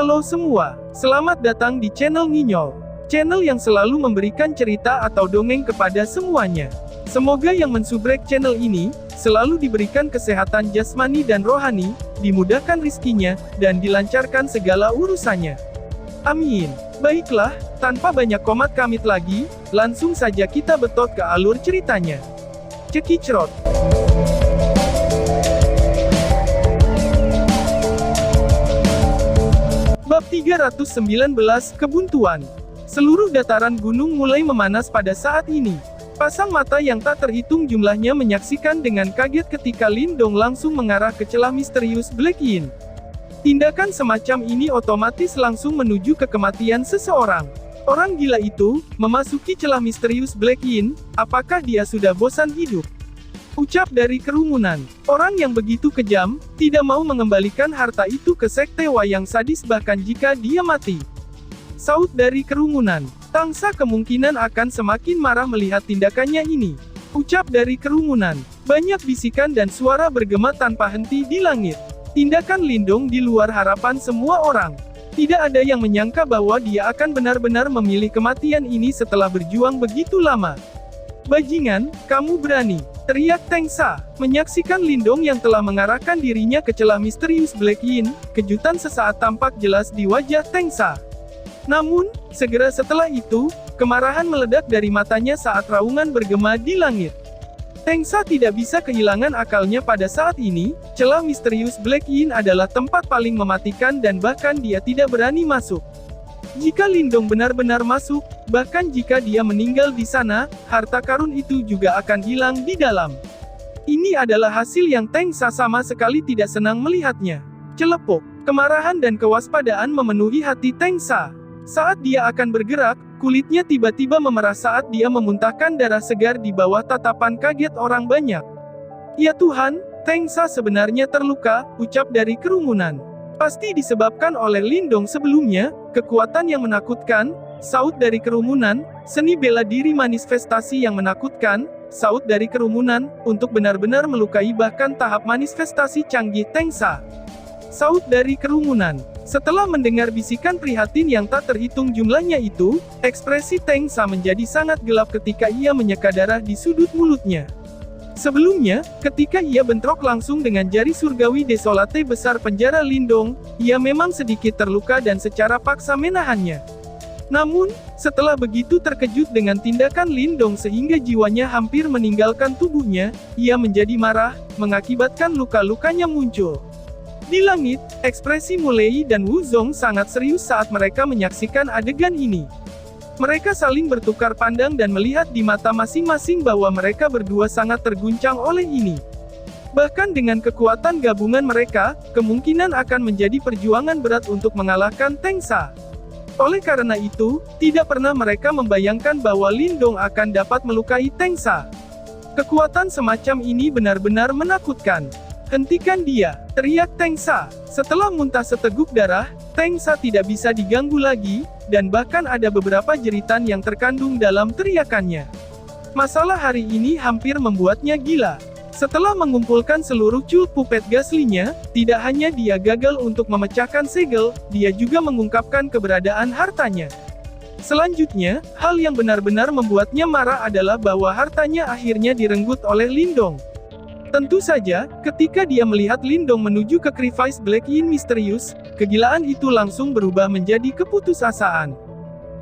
Halo semua, selamat datang di channel Nginyol. Channel yang selalu memberikan cerita atau dongeng kepada semuanya. Semoga yang mensubrek channel ini, selalu diberikan kesehatan jasmani dan rohani, dimudahkan rizkinya, dan dilancarkan segala urusannya. Amin. Baiklah, tanpa banyak komat kamit lagi, langsung saja kita betot ke alur ceritanya. Cekicrot. Bab 319, Kebuntuan. Seluruh dataran gunung mulai memanas pada saat ini. Pasang mata yang tak terhitung jumlahnya menyaksikan dengan kaget ketika Lindong langsung mengarah ke celah misterius Black Yin. Tindakan semacam ini otomatis langsung menuju ke kematian seseorang. Orang gila itu memasuki celah misterius Black Yin. Apakah dia sudah bosan hidup? Ucap dari kerumunan. Orang yang begitu kejam, tidak mau mengembalikan harta itu ke sekte wayang sadis bahkan jika dia mati. Saut dari kerumunan. Tangsa kemungkinan akan semakin marah melihat tindakannya ini. Ucap dari kerumunan. Banyak bisikan dan suara bergema tanpa henti di langit. Tindakan Lindong di luar harapan semua orang. Tidak ada yang menyangka bahwa dia akan benar-benar memilih kematian ini setelah berjuang begitu lama. Bajingan, kamu berani, teriak Tengsa, menyaksikan Lindong yang telah mengarahkan dirinya ke celah misterius Black Yin. Kejutan sesaat tampak jelas di wajah Tengsa. Namun, segera setelah itu, kemarahan meledak dari matanya saat raungan bergema di langit. Tengsa tidak bisa kehilangan akalnya pada saat ini. Celah misterius Black Yin adalah tempat paling mematikan dan bahkan dia tidak berani masuk. Jika Lindong benar-benar masuk, bahkan jika dia meninggal di sana, harta karun itu juga akan hilang di dalam. Ini adalah hasil yang Tengsa sama sekali tidak senang melihatnya. Celepuk, kemarahan dan kewaspadaan memenuhi hati Tengsa. Saat dia akan bergerak, kulitnya tiba-tiba memerah saat dia memuntahkan darah segar di bawah tatapan kaget orang banyak. Ya Tuhan, Tengsa sebenarnya terluka, ucap dari kerumunan. Pasti disebabkan oleh Lindong sebelumnya, kekuatan yang menakutkan, saut dari kerumunan, seni bela diri manifestasi yang menakutkan, saut dari kerumunan, untuk benar-benar melukai bahkan tahap manifestasi canggih Tengsa. Saut dari kerumunan. Setelah mendengar bisikan prihatin yang tak terhitung jumlahnya itu, ekspresi Tengsa menjadi sangat gelap ketika ia menyeka darah di sudut mulutnya. Sebelumnya, ketika ia bentrok langsung dengan jari surgawi desolate besar penjara Lindong, ia memang sedikit terluka dan secara paksa menahannya. Namun, setelah begitu terkejut dengan tindakan Lindong sehingga jiwanya hampir meninggalkan tubuhnya, ia menjadi marah, mengakibatkan luka-lukanya muncul. Di langit, ekspresi Mulei dan Wuzong sangat serius saat mereka menyaksikan adegan ini. Mereka saling bertukar pandang dan melihat di mata masing-masing bahwa mereka berdua sangat terguncang oleh ini. Bahkan dengan kekuatan gabungan mereka, kemungkinan akan menjadi perjuangan berat untuk mengalahkan Tengsa. Oleh karena itu, tidak pernah mereka membayangkan bahwa Lindong akan dapat melukai Tengsa. Kekuatan semacam ini benar-benar menakutkan. Hentikan dia, teriak Tengsa. Setelah muntah seteguk darah, Tengsa tidak bisa diganggu lagi, dan bahkan ada beberapa jeritan yang terkandung dalam teriakannya. Masalah hari ini hampir membuatnya gila. Setelah mengumpulkan seluruh cul pupet gaslinya, tidak hanya dia gagal untuk memecahkan segel, dia juga mengungkapkan keberadaan hartanya. Selanjutnya, hal yang benar-benar membuatnya marah adalah bahwa hartanya akhirnya direnggut oleh Lindong. Tentu saja, ketika dia melihat Lindong menuju ke Crevice Black Yin misterius, kegilaan itu langsung berubah menjadi keputusasaan.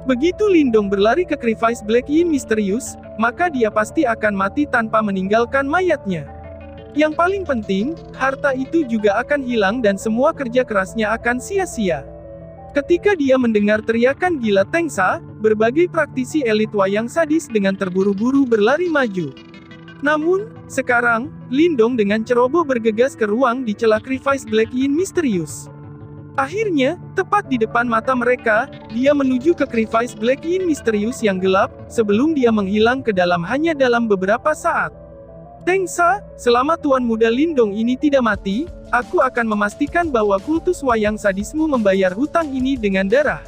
Begitu Lindong berlari ke Crevice Black Yin misterius, maka dia pasti akan mati tanpa meninggalkan mayatnya. Yang paling penting, harta itu juga akan hilang dan semua kerja kerasnya akan sia-sia. Ketika dia mendengar teriakan gila Tengsa, berbagai praktisi elit wayang sadis dengan terburu-buru berlari maju. Namun, sekarang, Lindong dengan ceroboh bergegas ke ruang di celah Crevice Black Yin misterius. Akhirnya, tepat di depan mata mereka, dia menuju ke Crevice Black Yin misterius yang gelap, sebelum dia menghilang ke dalam hanya dalam beberapa saat. Tengsa, selama Tuan Muda Lindong ini tidak mati, aku akan memastikan bahwa kultus wayang sadismu membayar hutang ini dengan darah.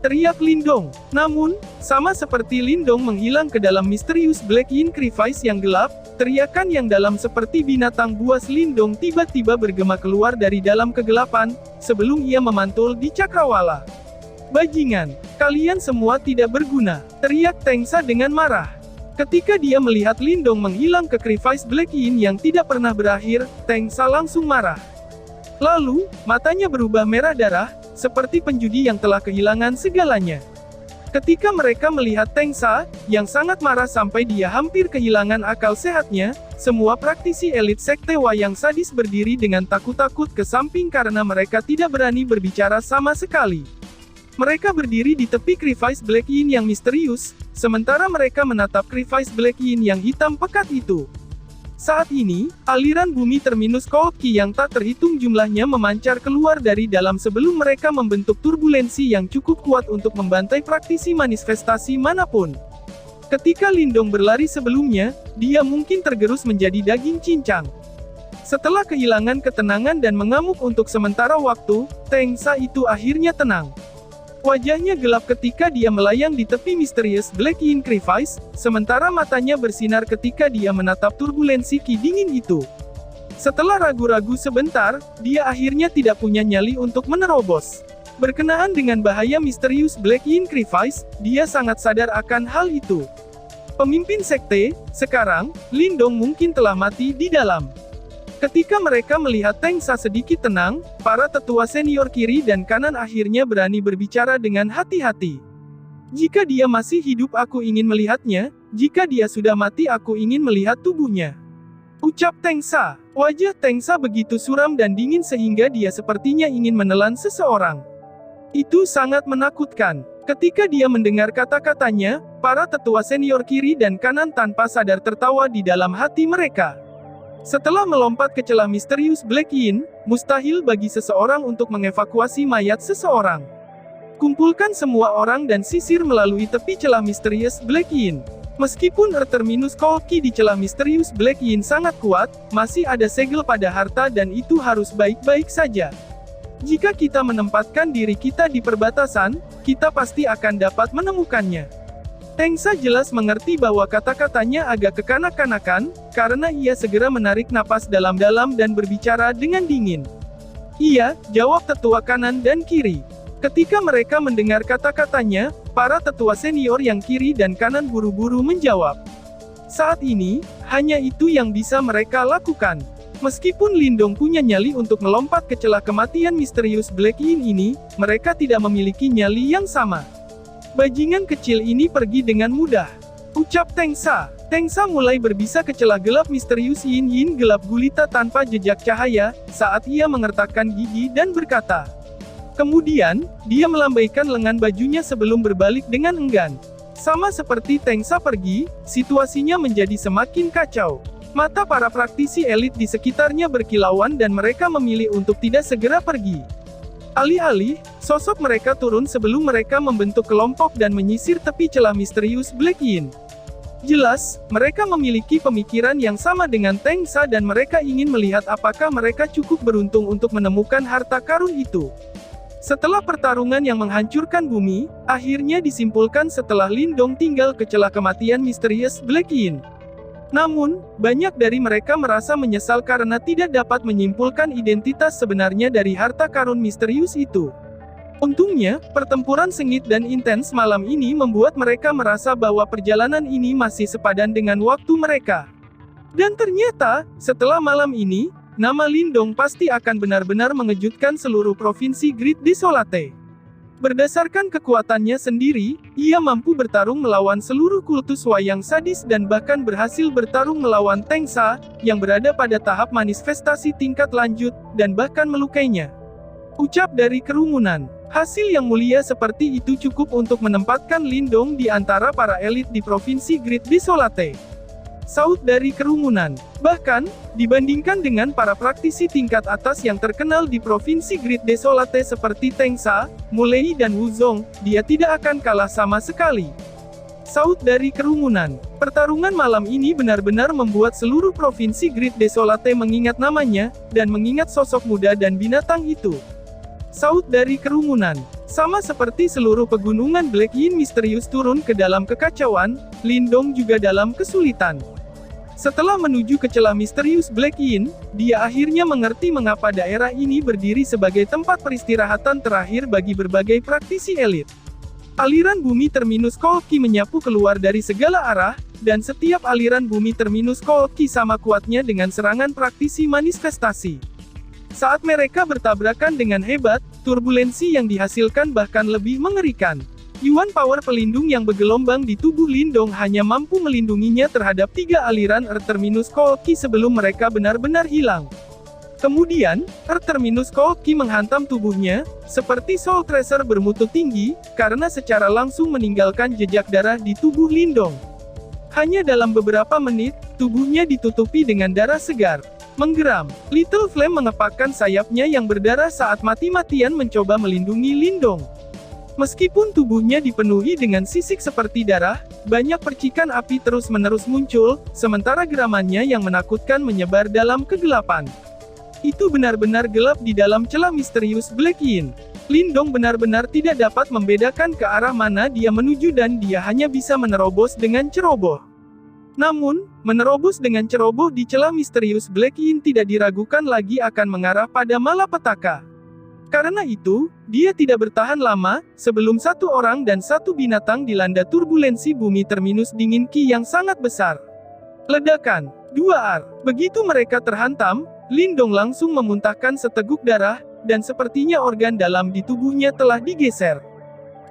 teriak Lindong. Namun, sama seperti Lindong menghilang ke dalam misterius Black Yin Crevice yang gelap, teriakan yang dalam seperti binatang buas Lindong tiba-tiba bergema keluar dari dalam kegelapan, sebelum ia memantul di cakrawala. "Bajingan, kalian semua tidak berguna," teriak Tengsa dengan marah. Ketika dia melihat Lindong menghilang ke Crevice Black Yin yang tidak pernah berakhir, Tengsa langsung marah. Lalu, matanya berubah merah darah, seperti penjudi yang telah kehilangan segalanya. Ketika mereka melihat Tengsa, yang sangat marah sampai dia hampir kehilangan akal sehatnya, semua praktisi elit sekte wayang sadis berdiri dengan takut-takut ke samping karena mereka tidak berani berbicara sama sekali. Mereka berdiri di tepi Crevice Black Yin yang misterius, sementara mereka menatap Crevice Black Yin yang hitam pekat itu. Saat ini, aliran bumi terminus Cold Ki yang tak terhitung jumlahnya memancar keluar dari dalam sebelum mereka membentuk turbulensi yang cukup kuat untuk membantai praktisi manifestasi manapun. Ketika Lindong berlari sebelumnya, dia mungkin tergerus menjadi daging cincang. Setelah kehilangan ketenangan dan mengamuk untuk sementara waktu, Tengsa itu akhirnya tenang. Wajahnya gelap ketika dia melayang di tepi misterius Black Yin Crevice, sementara matanya bersinar ketika dia menatap turbulensi ki dingin itu. Setelah ragu-ragu sebentar, dia akhirnya tidak punya nyali untuk menerobos. Berkenaan dengan bahaya misterius Black Yin Crevice, dia sangat sadar akan hal itu. Pemimpin sekte, sekarang, Lindong mungkin telah mati di dalam. Ketika mereka melihat Tengsa sedikit tenang, para tetua senior kiri dan kanan akhirnya berani berbicara dengan hati-hati. "Jika dia masih hidup aku ingin melihatnya, jika dia sudah mati aku ingin melihat tubuhnya," ucap Tengsa. Wajah Tengsa begitu suram dan dingin sehingga dia sepertinya ingin menelan seseorang. Itu sangat menakutkan. Ketika dia mendengar kata-katanya, para tetua senior kiri dan kanan tanpa sadar tertawa di dalam hati mereka. Setelah melompat ke celah misterius Black Yin, mustahil bagi seseorang untuk mengevakuasi mayat seseorang. Kumpulkan semua orang dan sisir melalui tepi celah misterius Black Yin. Meskipun terminus Cold Ki di celah misterius Black Yin sangat kuat, masih ada segel pada harta dan itu harus baik-baik saja. Jika kita menempatkan diri kita di perbatasan, kita pasti akan dapat menemukannya. Tengsa jelas mengerti bahwa kata-katanya agak kekanak-kanakan, karena ia segera menarik napas dalam-dalam dan berbicara dengan dingin. "Iya," jawab tetua kanan dan kiri. Ketika mereka mendengar kata-katanya, para tetua senior yang kiri dan kanan buru-buru menjawab. Saat ini, hanya itu yang bisa mereka lakukan. Meskipun Lindong punya nyali untuk melompat ke celah kematian misterius Black Yin ini, mereka tidak memiliki nyali yang sama. "Bajingan kecil ini pergi dengan mudah," ucap Tengsa. Tengsa mulai berbisa ke celah gelap misterius Yin gelap gulita tanpa jejak cahaya, saat ia mengertakkan gigi dan berkata. Kemudian, dia melambaikan lengan bajunya sebelum berbalik dengan enggan. Sama seperti Tengsa pergi, situasinya menjadi semakin kacau. Mata para praktisi elit di sekitarnya berkilauan dan mereka memilih untuk tidak segera pergi. Alih-alih, sosok mereka turun sebelum mereka membentuk kelompok dan menyisir tepi celah misterius Black Yin. Jelas, mereka memiliki pemikiran yang sama dengan Tengsa dan mereka ingin melihat apakah mereka cukup beruntung untuk menemukan harta karun itu. Setelah pertarungan yang menghancurkan bumi, akhirnya disimpulkan setelah Lindong tinggal ke celah kematian misterius Black Yin. Namun, banyak dari mereka merasa menyesal karena tidak dapat menyimpulkan identitas sebenarnya dari harta karun misterius itu. Untungnya, pertempuran sengit dan intens malam ini membuat mereka merasa bahwa perjalanan ini masih sepadan dengan waktu mereka. Dan ternyata, setelah malam ini, nama Lindong pasti akan benar-benar mengejutkan seluruh provinsi Great Desolate. Berdasarkan kekuatannya sendiri, ia mampu bertarung melawan seluruh kultus wayang sadis dan bahkan berhasil bertarung melawan Tengsa, yang berada pada tahap manifestasi tingkat lanjut, dan bahkan melukainya. Ucap dari kerumunan. Hasil yang mulia seperti itu cukup untuk menempatkan Lindong di antara para elit di provinsi Great Desolate. Saut dari kerumunan. Bahkan, dibandingkan dengan para praktisi tingkat atas yang terkenal di provinsi Great Desolate seperti Tengsa, Mulei dan Wuzong, dia tidak akan kalah sama sekali. Saut dari kerumunan. Pertarungan malam ini benar-benar membuat seluruh provinsi Great Desolate mengingat namanya, dan mengingat sosok muda dan binatang itu. Saut dari kerumunan. Sama seperti seluruh pegunungan Black Yin misterius turun ke dalam kekacauan, Lindong juga dalam kesulitan. Setelah menuju ke celah misterius Black Yin, dia akhirnya mengerti mengapa daerah ini berdiri sebagai tempat peristirahatan terakhir bagi berbagai praktisi elit. Aliran bumi terminus Kolki menyapu keluar dari segala arah, dan setiap aliran bumi terminus Kolki sama kuatnya dengan serangan praktisi manifestasi. Saat mereka bertabrakan dengan hebat, turbulensi yang dihasilkan bahkan lebih mengerikan. Yuan power pelindung yang bergelombang di tubuh Lindong hanya mampu melindunginya terhadap 3 aliran Earth terminus Kolki sebelum mereka benar-benar hilang. Kemudian, Earth terminus Kolki menghantam tubuhnya, seperti Soul Tracer bermutu tinggi, karena secara langsung meninggalkan jejak darah di tubuh Lindong. Hanya dalam beberapa menit, tubuhnya ditutupi dengan darah segar. Menggeram, Little Flame mengepakkan sayapnya yang berdarah saat mati-matian mencoba melindungi Lindong. Meskipun tubuhnya dipenuhi dengan sisik seperti darah, banyak percikan api terus-menerus muncul, sementara geramannya yang menakutkan menyebar dalam kegelapan. Itu benar-benar gelap di dalam celah misterius Black Yin. Lindong benar-benar tidak dapat membedakan ke arah mana dia menuju dan dia hanya bisa menerobos dengan ceroboh. Namun, menerobos dengan ceroboh di celah misterius Black Yin tidak diragukan lagi akan mengarah pada malapetaka. Karena itu, dia tidak bertahan lama, sebelum 1 orang dan 1 binatang dilanda turbulensi bumi terminus dingin Ki yang sangat besar. Ledakan, 2 Begitu mereka terhantam, Lindong langsung memuntahkan seteguk darah, dan sepertinya organ dalam di tubuhnya telah digeser.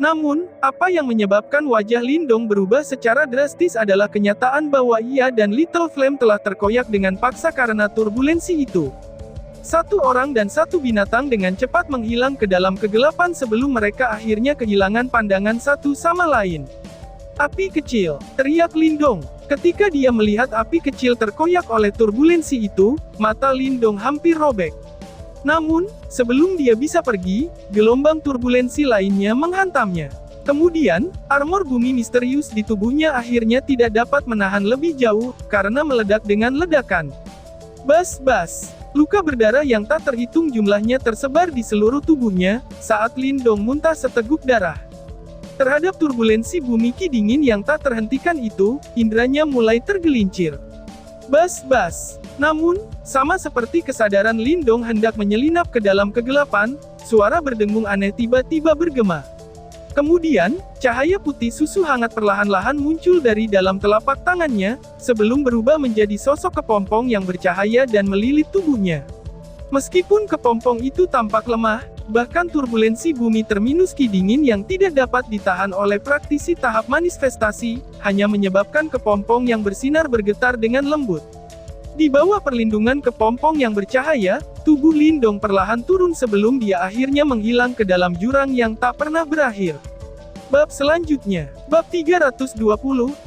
Namun, apa yang menyebabkan wajah Lindong berubah secara drastis adalah kenyataan bahwa ia dan Little Flame telah terkoyak dengan paksa karena turbulensi itu. 1 orang dan 1 binatang dengan cepat menghilang ke dalam kegelapan sebelum mereka akhirnya kehilangan pandangan satu sama lain. Api kecil, teriak Lindong. Ketika dia melihat api kecil terkoyak oleh turbulensi itu, mata Lindong hampir robek. Namun, sebelum dia bisa pergi, gelombang turbulensi lainnya menghantamnya. Kemudian, armor bumi misterius di tubuhnya akhirnya tidak dapat menahan lebih jauh, karena meledak dengan ledakan. Bas-bas. Luka berdarah yang tak terhitung jumlahnya tersebar di seluruh tubuhnya, saat Lindong muntah seteguk darah. Terhadap turbulensi bumi Ki dingin yang tak terhentikan itu, indranya mulai tergelincir. Bas-bas. Namun, sama seperti kesadaran Lindong hendak menyelinap ke dalam kegelapan, suara berdengung aneh tiba-tiba bergema. Kemudian, cahaya putih susu hangat perlahan-lahan muncul dari dalam telapak tangannya, sebelum berubah menjadi sosok kepompong yang bercahaya dan melilit tubuhnya. Meskipun kepompong itu tampak lemah, bahkan turbulensi bumi terminus Ki dingin yang tidak dapat ditahan oleh praktisi tahap manifestasi, hanya menyebabkan kepompong yang bersinar bergetar dengan lembut. Di bawah perlindungan kepompong yang bercahaya, tubuh Lindong perlahan turun sebelum dia akhirnya menghilang ke dalam jurang yang tak pernah berakhir. Bab selanjutnya, bab 320,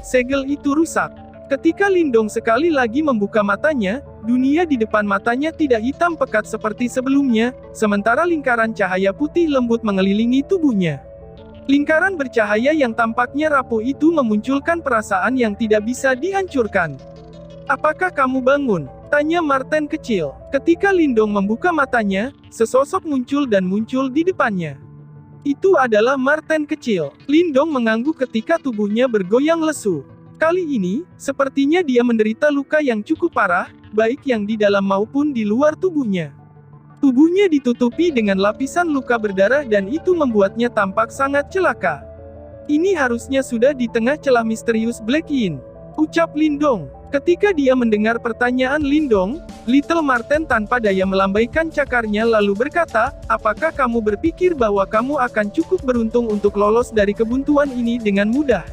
segel itu rusak. Ketika Lindong sekali lagi membuka matanya, dunia di depan matanya tidak hitam pekat seperti sebelumnya, sementara lingkaran cahaya putih lembut mengelilingi tubuhnya. Lingkaran bercahaya yang tampaknya rapuh itu memunculkan perasaan yang tidak bisa dihancurkan. "Apakah kamu bangun?" tanya Marten kecil. Ketika Lindong membuka matanya, sesosok muncul di depannya. Itu adalah Marten kecil. Lindong mengangguk ketika tubuhnya bergoyang lesu. Kali ini, sepertinya dia menderita luka yang cukup parah, baik yang di dalam maupun di luar tubuhnya. Tubuhnya ditutupi dengan lapisan luka berdarah dan itu membuatnya tampak sangat celaka. "Ini harusnya sudah di tengah celah misterius Black Yin," ucap Lindong. Ketika dia mendengar pertanyaan Lindong, Little Marten tanpa daya melambaikan cakarnya lalu berkata, "Apakah kamu berpikir bahwa kamu akan cukup beruntung untuk lolos dari kebuntuan ini dengan mudah?"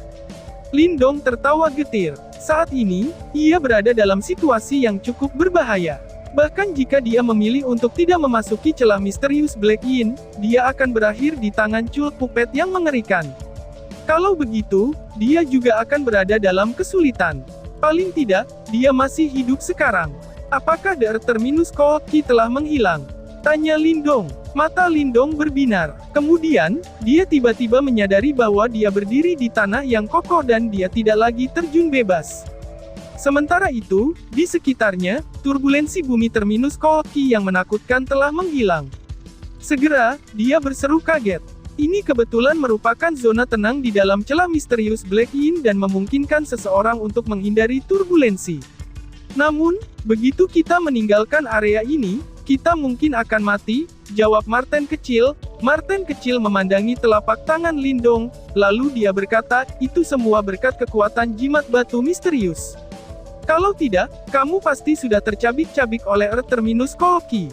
Lindong tertawa getir. Saat ini, ia berada dalam situasi yang cukup berbahaya. Bahkan jika dia memilih untuk tidak memasuki celah misterius Black Yin, dia akan berakhir di tangan Cul Puppet yang mengerikan. Kalau begitu, dia juga akan berada dalam kesulitan. Paling tidak, dia masih hidup sekarang. "Apakah The Earth terminus Kolki telah menghilang?" tanya Lindong. Mata Lindong berbinar. Kemudian, dia tiba-tiba menyadari bahwa dia berdiri di tanah yang kokoh dan dia tidak lagi terjun bebas. Sementara itu, di sekitarnya, turbulensi bumi terminus Kolki yang menakutkan telah menghilang. Segera, dia berseru kaget. Ini kebetulan merupakan zona tenang di dalam celah misterius Black Yin dan memungkinkan seseorang untuk menghindari turbulensi. Namun, begitu kita meninggalkan area ini, kita mungkin akan mati, jawab Martin kecil. Martin kecil memandangi telapak tangan Lindong, lalu dia berkata, itu semua berkat kekuatan jimat batu misterius. Kalau tidak, kamu pasti sudah tercabik-cabik oleh Earth Terminus Koki.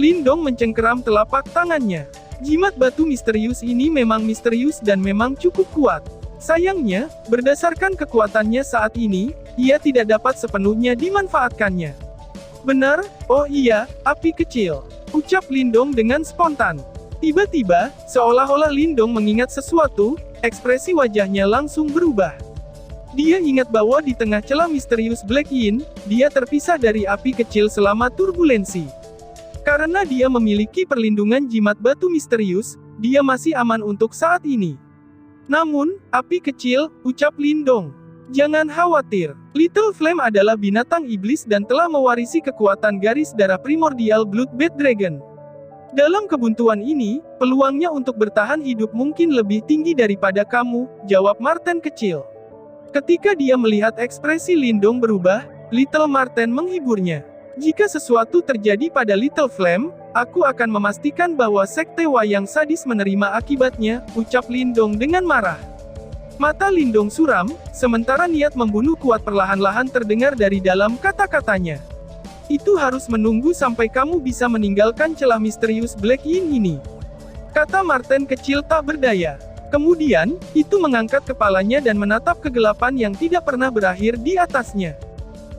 Lindong mencengkeram telapak tangannya. Jimat batu misterius ini memang misterius dan memang cukup kuat. Sayangnya, berdasarkan kekuatannya saat ini, ia tidak dapat sepenuhnya dimanfaatkannya. Benar, oh iya, api kecil, ucap Lindong dengan spontan. Tiba-tiba, seolah-olah Lindong mengingat sesuatu, ekspresi wajahnya langsung berubah. Dia ingat bahwa di tengah celah misterius Black Yin, dia terpisah dari api kecil selama turbulensi. Karena dia memiliki perlindungan jimat batu misterius, dia masih aman untuk saat ini. Namun, api kecil, ucap Lindong. Jangan khawatir, Little Flame adalah binatang iblis dan telah mewarisi kekuatan garis darah primordial Bloodbath Dragon. Dalam kebuntuan ini, peluangnya untuk bertahan hidup mungkin lebih tinggi daripada kamu, jawab Martin kecil. Ketika dia melihat ekspresi Lindong berubah, Little Martin menghiburnya. Jika sesuatu terjadi pada Little Flame, aku akan memastikan bahwa Sekte Wayang sadis menerima akibatnya, ucap Lindong dengan marah. Mata Lindong suram, sementara niat membunuh kuat perlahan-lahan terdengar dari dalam kata-katanya. Itu harus menunggu sampai kamu bisa meninggalkan celah misterius Black Yin ini, kata Martin kecil tak berdaya. Kemudian, itu mengangkat kepalanya dan menatap kegelapan yang tidak pernah berakhir di atasnya.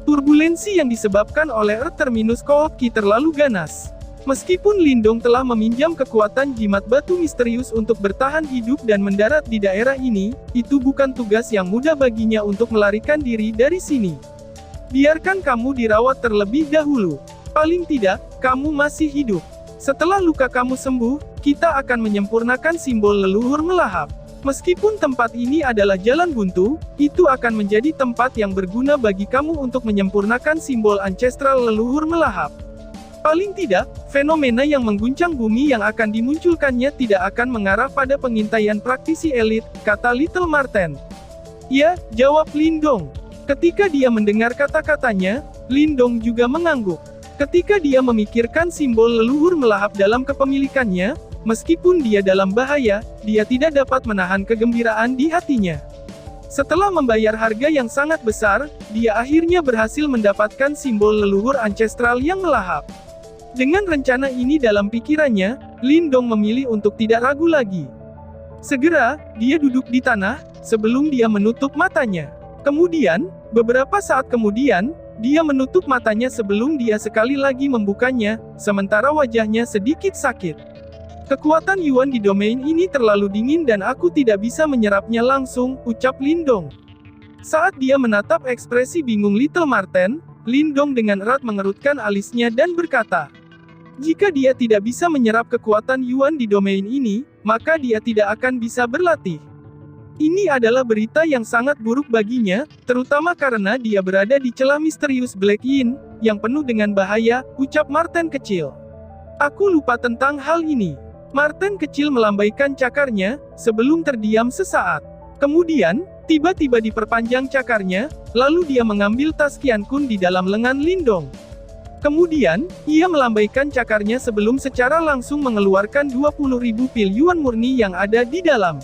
Turbulensi yang disebabkan oleh Earth Terminus Koki terlalu ganas. Meskipun Lindong telah meminjam kekuatan jimat batu misterius untuk bertahan hidup dan mendarat di daerah ini, itu bukan tugas yang mudah baginya untuk melarikan diri dari sini. Biarkan kamu dirawat terlebih dahulu. Paling tidak, kamu masih hidup. Setelah luka kamu sembuh, kita akan menyempurnakan simbol leluhur melahap. Meskipun tempat ini adalah jalan buntu, itu akan menjadi tempat yang berguna bagi kamu untuk menyempurnakan simbol ancestral leluhur melahap. Paling tidak, fenomena yang mengguncang bumi yang akan dimunculkannya tidak akan mengarah pada pengintaian praktisi elit, kata Little Martin. Ya, jawab Lindong. Ketika dia mendengar kata-katanya, Lindong juga mengangguk. Ketika dia memikirkan simbol leluhur melahap dalam kepemilikannya, meskipun dia dalam bahaya, dia tidak dapat menahan kegembiraan di hatinya. Setelah membayar harga yang sangat besar, dia akhirnya berhasil mendapatkan simbol leluhur ancestral yang melahap. Dengan rencana ini dalam pikirannya, Lindong memilih untuk tidak ragu lagi. Segera, dia duduk di tanah, sebelum dia menutup matanya. Kemudian, beberapa saat kemudian, dia menutup matanya sebelum dia sekali lagi membukanya, sementara wajahnya sedikit sakit. Kekuatan Yuan di domain ini terlalu dingin dan aku tidak bisa menyerapnya langsung, ucap Lindong. Saat dia menatap ekspresi bingung Little Martin, Lindong dengan erat mengerutkan alisnya dan berkata, jika dia tidak bisa menyerap kekuatan Yuan di domain ini, maka dia tidak akan bisa berlatih. Ini adalah berita yang sangat buruk baginya, terutama karena dia berada di celah misterius Black Yin, yang penuh dengan bahaya, ucap Martin kecil. Aku lupa tentang hal ini. Martin kecil melambaikan cakarnya, sebelum terdiam sesaat. Kemudian, tiba-tiba diperpanjang cakarnya, lalu dia mengambil tas Qian Kun di dalam lengan Lindong. Kemudian, ia melambaikan cakarnya sebelum secara langsung mengeluarkan 20.000 pil Yuan murni yang ada di dalam.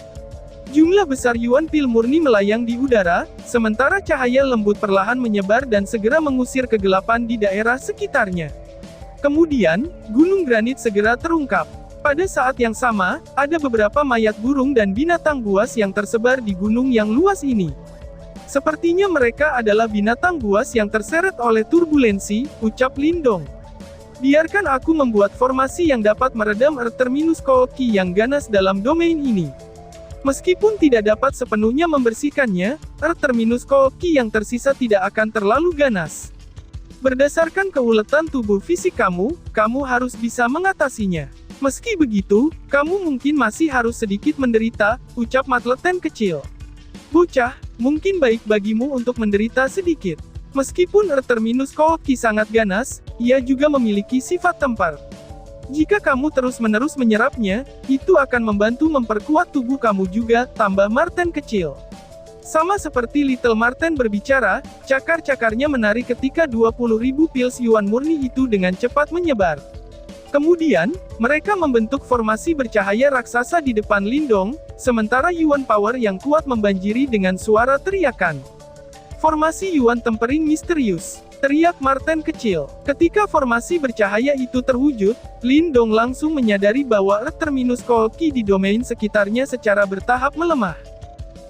Jumlah besar Yuan pil murni melayang di udara, sementara cahaya lembut perlahan menyebar dan segera mengusir kegelapan di daerah sekitarnya. Kemudian, gunung granit segera terungkap. Pada saat yang sama, ada beberapa mayat burung dan binatang buas yang tersebar di gunung yang luas ini. Sepertinya mereka adalah binatang buas yang terseret oleh turbulensi, ucap Lindong. Biarkan aku membuat formasi yang dapat meredam Earth Terminus Koki yang ganas dalam domain ini. Meskipun tidak dapat sepenuhnya membersihkannya, Earth Terminus Koki yang tersisa tidak akan terlalu ganas. Berdasarkan keuletan tubuh fisik kamu harus bisa mengatasinya. Meski begitu, kamu mungkin masih harus sedikit menderita, ucap Matleten kecil. Bocah, mungkin baik bagimu untuk menderita sedikit. Meskipun Earth Terminus Koki sangat ganas, ia juga memiliki sifat tempar. Jika kamu terus-menerus menyerapnya, itu akan membantu memperkuat tubuh kamu juga, tambah Marten kecil. Sama seperti Little Marten berbicara, cakar-cakarnya menari ketika 20.000 pils Yuan murni itu dengan cepat menyebar. Kemudian, mereka membentuk formasi bercahaya raksasa di depan Lindong, sementara Yuan Power yang kuat membanjiri dengan suara teriakan. Formasi Yuan Tempering misterius, teriak Marten kecil. Ketika formasi bercahaya itu terwujud, Lindong langsung menyadari bahwa Earth Terminus Cold Ki di domain sekitarnya secara bertahap melemah.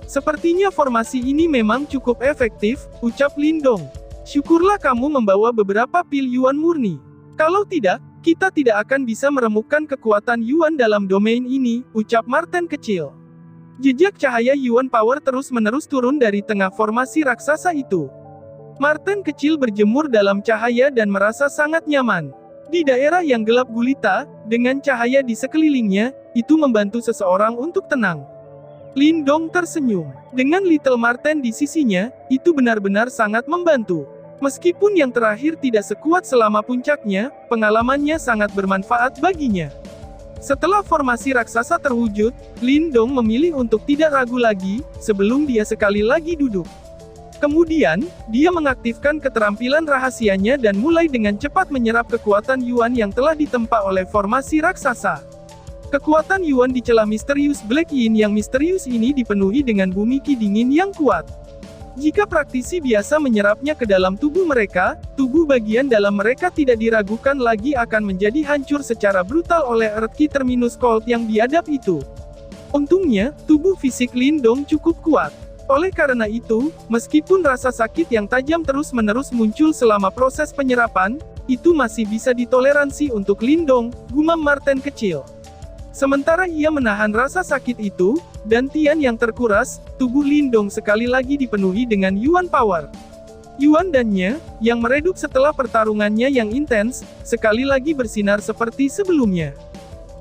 Sepertinya formasi ini memang cukup efektif, ucap Lindong. Syukurlah kamu membawa beberapa pil Yuan murni. Kalau tidak, kita tidak akan bisa meremukkan kekuatan Yuan dalam domain ini, ucap Marten kecil. Jejak cahaya Yuan Power terus-menerus turun dari tengah formasi raksasa itu. Marten kecil berjemur dalam cahaya dan merasa sangat nyaman. Di daerah yang gelap gulita, dengan cahaya di sekelilingnya, itu membantu seseorang untuk tenang. Lindong tersenyum. Dengan Little Marten di sisinya, itu benar-benar sangat membantu. Meskipun yang terakhir tidak sekuat selama puncaknya, pengalamannya sangat bermanfaat baginya. Setelah formasi raksasa terwujud, Lindong memilih untuk tidak ragu lagi, sebelum dia sekali lagi duduk. Kemudian, dia mengaktifkan keterampilan rahasianya dan mulai dengan cepat menyerap kekuatan Yuan yang telah ditempa oleh formasi raksasa. Kekuatan Yuan di celah misterius Black Yin yang misterius ini dipenuhi dengan bumi ki dingin yang kuat. Jika praktisi biasa menyerapnya ke dalam tubuh mereka, tubuh bagian dalam mereka tidak diragukan lagi akan menjadi hancur secara brutal oleh Earth Ki Terminus Cold yang biadab itu. Untungnya, tubuh fisik Lindong cukup kuat. Oleh karena itu, meskipun rasa sakit yang tajam terus-menerus muncul selama proses penyerapan, itu masih bisa ditoleransi untuk Lindong, gumam Marten kecil. Sementara ia menahan rasa sakit itu, dan Tian yang terkuras, tubuh Lindong sekali lagi dipenuhi dengan Yuan Power. Yuan dannya, yang meredup setelah pertarungannya yang intens, sekali lagi bersinar seperti sebelumnya.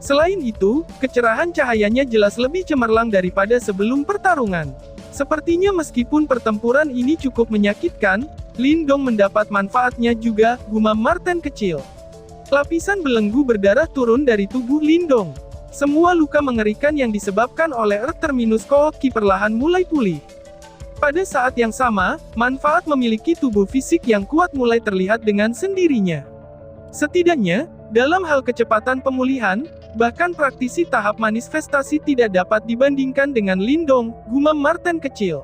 Selain itu, kecerahan cahayanya jelas lebih cemerlang daripada sebelum pertarungan. Sepertinya meskipun pertempuran ini cukup menyakitkan, Lindong mendapat manfaatnya juga, gumam Marten kecil. Lapisan belenggu berdarah turun dari tubuh Lindong. Semua luka mengerikan yang disebabkan oleh Earth Terminus Cold Ki perlahan mulai pulih. Pada saat yang sama, manfaat memiliki tubuh fisik yang kuat mulai terlihat dengan sendirinya. Setidaknya, dalam hal kecepatan pemulihan, bahkan praktisi tahap manifestasi tidak dapat dibandingkan dengan Lindong, gumam Marten kecil.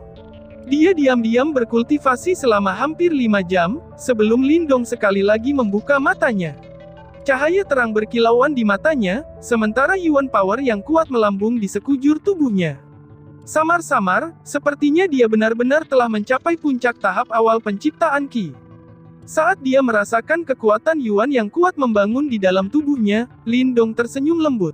Dia diam-diam berkultivasi selama hampir 5 jam, sebelum Lindong sekali lagi membuka matanya. Cahaya terang berkilauan di matanya, sementara Yuan Power yang kuat melambung di sekujur tubuhnya. Samar-samar, sepertinya dia benar-benar telah mencapai puncak tahap awal penciptaan Qi. Saat dia merasakan kekuatan Yuan yang kuat membangun di dalam tubuhnya, Lindong tersenyum lembut.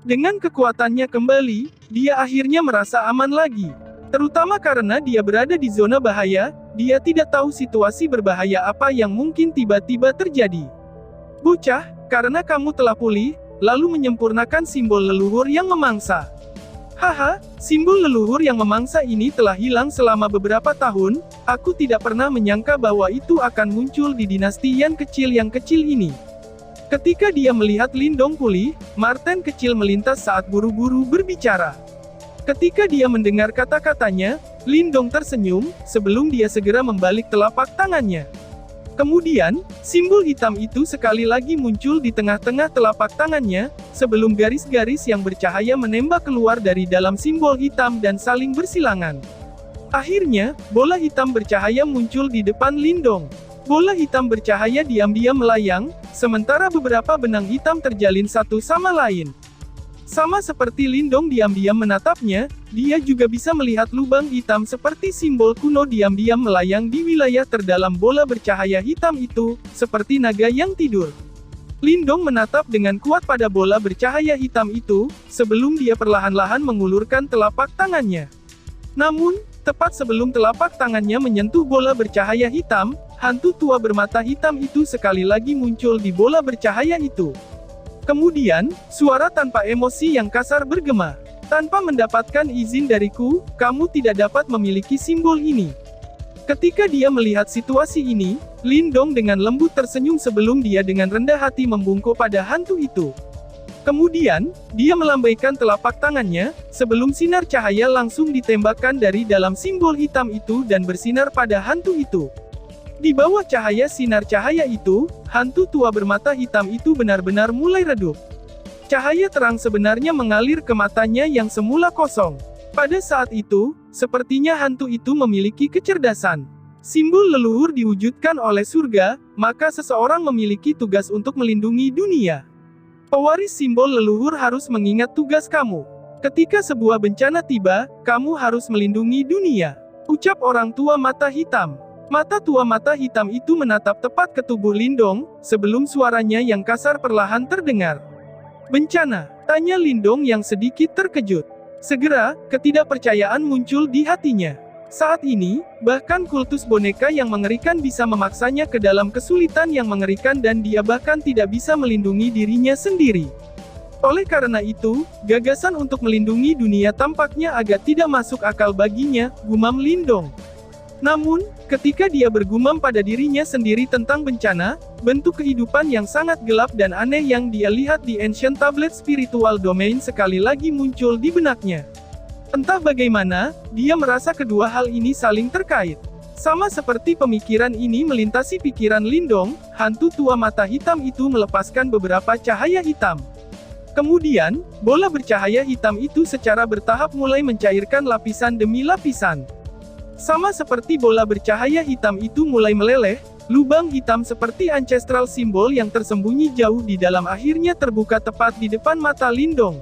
Dengan kekuatannya kembali, dia akhirnya merasa aman lagi. Terutama karena dia berada di zona bahaya, dia tidak tahu situasi berbahaya apa yang mungkin tiba-tiba terjadi. Bocah, karena kamu telah pulih, lalu menyempurnakan simbol leluhur yang memangsa. Haha, simbol leluhur yang memangsa ini telah hilang selama beberapa tahun, aku tidak pernah menyangka bahwa itu akan muncul di dinasti yang kecil ini. Ketika dia melihat Lindong pulih, Marten kecil melintas saat buru-buru berbicara. Ketika dia mendengar kata-katanya, Lindong tersenyum, sebelum dia segera membalik telapak tangannya. Kemudian, simbol hitam itu sekali lagi muncul di tengah-tengah telapak tangannya, sebelum garis-garis yang bercahaya menembak keluar dari dalam simbol hitam dan saling bersilangan. Akhirnya, bola hitam bercahaya muncul di depan Lindong. Bola hitam bercahaya diam-diam melayang, sementara beberapa benang hitam terjalin satu sama lain. Sama seperti Lindong diam-diam menatapnya, dia juga bisa melihat lubang hitam seperti simbol kuno diam-diam melayang di wilayah terdalam bola bercahaya hitam itu, seperti naga yang tidur. Lindong menatap dengan kuat pada bola bercahaya hitam itu, sebelum dia perlahan-lahan mengulurkan telapak tangannya. Namun, tepat sebelum telapak tangannya menyentuh bola bercahaya hitam, hantu tua bermata hitam itu sekali lagi muncul di bola bercahaya itu. Kemudian, suara tanpa emosi yang kasar bergema. Tanpa mendapatkan izin dariku, kamu tidak dapat memiliki simbol ini. Ketika dia melihat situasi ini, Lindong dengan lembut tersenyum sebelum dia dengan rendah hati membungkuk pada hantu itu. Kemudian, dia melambaikan telapak tangannya, sebelum sinar cahaya langsung ditembakkan dari dalam simbol hitam itu dan bersinar pada hantu itu. Di bawah cahaya sinar cahaya itu, hantu tua bermata hitam itu benar-benar mulai redup. Cahaya terang sebenarnya mengalir ke matanya yang semula kosong. Pada saat itu, sepertinya hantu itu memiliki kecerdasan. Simbol leluhur diwujudkan oleh surga, maka seseorang memiliki tugas untuk melindungi dunia. Pewaris simbol leluhur harus mengingat tugas kamu. Ketika sebuah bencana tiba, kamu harus melindungi dunia. Ucap orang tua mata hitam. Mata tua mata hitam itu menatap tepat ke tubuh Lindong, sebelum suaranya yang kasar perlahan terdengar. Bencana? Tanya Lindong yang sedikit terkejut. Segera, ketidakpercayaan muncul di hatinya. Saat ini, bahkan kultus boneka yang mengerikan bisa memaksanya ke dalam kesulitan yang mengerikan dan dia bahkan tidak bisa melindungi dirinya sendiri. Oleh karena itu, gagasan untuk melindungi dunia tampaknya agak tidak masuk akal baginya, gumam Lindong. Namun, ketika dia bergumam pada dirinya sendiri tentang bencana, bentuk kehidupan yang sangat gelap dan aneh yang dia lihat di Ancient Tablet Spiritual Domain sekali lagi muncul di benaknya. Entah bagaimana, dia merasa kedua hal ini saling terkait. Sama seperti pemikiran ini melintasi pikiran Lindong, hantu tua mata hitam itu melepaskan beberapa cahaya hitam. Kemudian, bola bercahaya hitam itu secara bertahap mulai mencairkan lapisan demi lapisan. Sama seperti bola bercahaya hitam itu mulai meleleh, lubang hitam seperti ancestral simbol yang tersembunyi jauh di dalam akhirnya terbuka tepat di depan mata Lindong.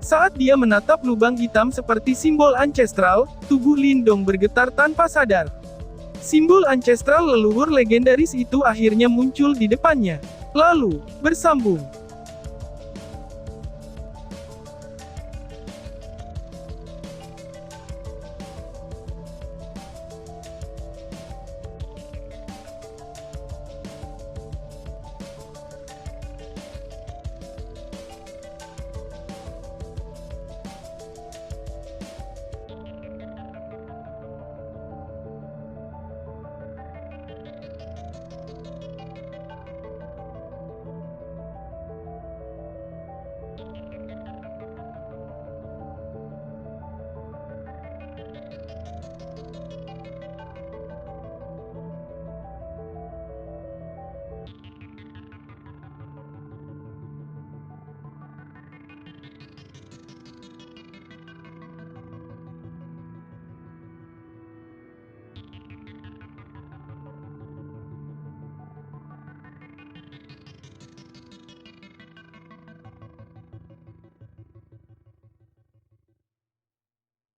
Saat dia menatap lubang hitam seperti simbol ancestral, tubuh Lindong bergetar tanpa sadar. Simbol ancestral leluhur legendaris itu akhirnya muncul di depannya. Lalu, bersambung.